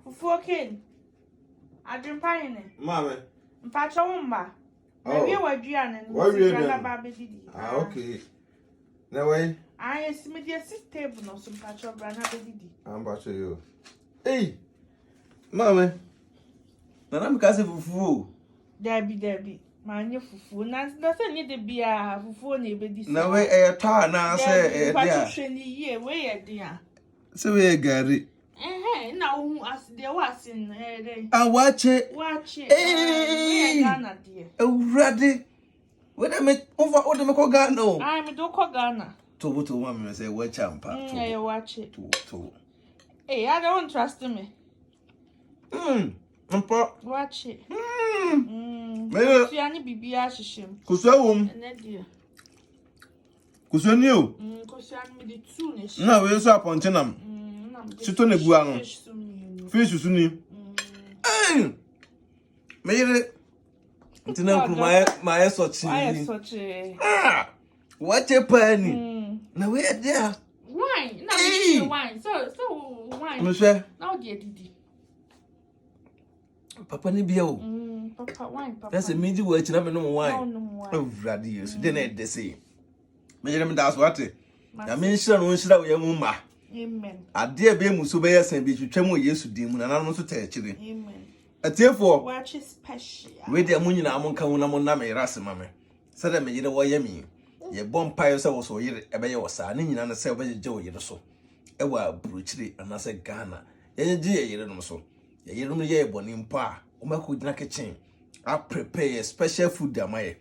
Fufu ken. Adwin pine. Mama. Mpacho wumba. Na wie waduane no. Ah, okay. Na way. I estimate your table no some patch of brana bedidi. I'm about you. Hey. Mama. Na nam ka se fufu. Debbie. Manye fufu. Na say need the bia fufu na ebedi. Na way e to na say e dia. Patch ni ye we e dia. Se we gari. Na hu as de was in dey. Ah waakye. We Ghana dey. Ewurade. We dem over me ko Ghana o. Ah me do ko Ghana. To mama say waakye ampa. Yeah, waakye. To. Hey, I don't trust me. Ampa. Waakye. Me Fiani bibia hihim. Kusawum. Ene dey. Kusani o. Kusiani me the two ne shi. Na we so apontenam. Sito ne bua no. Fish suni. Me yere. Ntina ku my sochi. My sochi. Waakye pani. Na we there. Wine. Na wine. So wine. Me hwe. Now dey didi. Papa ni bia o. Papa wine papa. That's a meji waakye na me no wine. No wine. Ewurade Yesu. De na de say. Me yere me da so ate. Na me nhira no nhira wo yamu ma. Amen. Ade be mu so be yasan bi twetwam o Yesu din mu na nanu so ta akire. Amen. Atiefo. Waakye special. We de amunyi na amonka hu na mo na me rase ma me. Se de me yere wo yami. Ye bompayo se wo so yere ebe ye wo sa ne nyina na se obeje wo yere so. E wa Abrokyire anase Ghana. Ye je ye yere no so. Ye yere no ye boni mpo a o mako gina kitchen. I prepare special food amaye.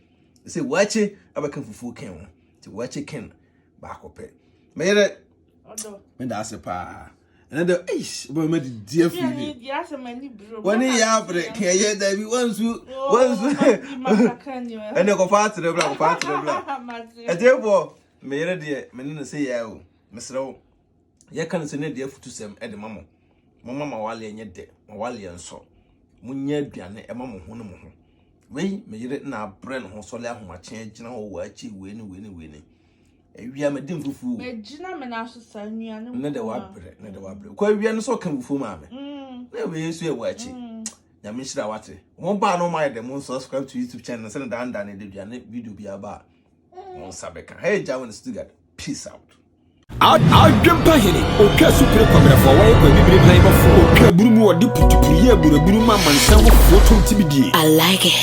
Say waakye abaka fufu ken ho. Ti waakye ken ba kope. Me yere Odo. Me da se pa. And the ish, but me dear feeling. Yeah, so many bro. When he abre, can you that we once and they go fast to the black, fast to the black. And therefore, me yere dear, me no say ya o. Mr. O. Ye kan se ne dear futu sem e de mama. Mama wale enye de, wale enso. Munya aduane e mama ho no mo ho. Wei me yere na abre no ho so le ahomache gina ho waakye we ni. Ewia me dim fufu. Me gina me na so sanua ne. Ne de wabre. Kwa ewia no so kan fufu ma me. Na we yesu e waakye. Ya me shira wate. Won ba no my dem subscribe to YouTube channel say na dan ne de duane video bi aba. Won sabeka. Hey Jawan Stuttgart. Peace out. Adwempa hene oka supre kwamra fo wa kwa bibire plan bafo oka burumu odi putupuye buraburu ma mansan wo foto tibidie. I like it.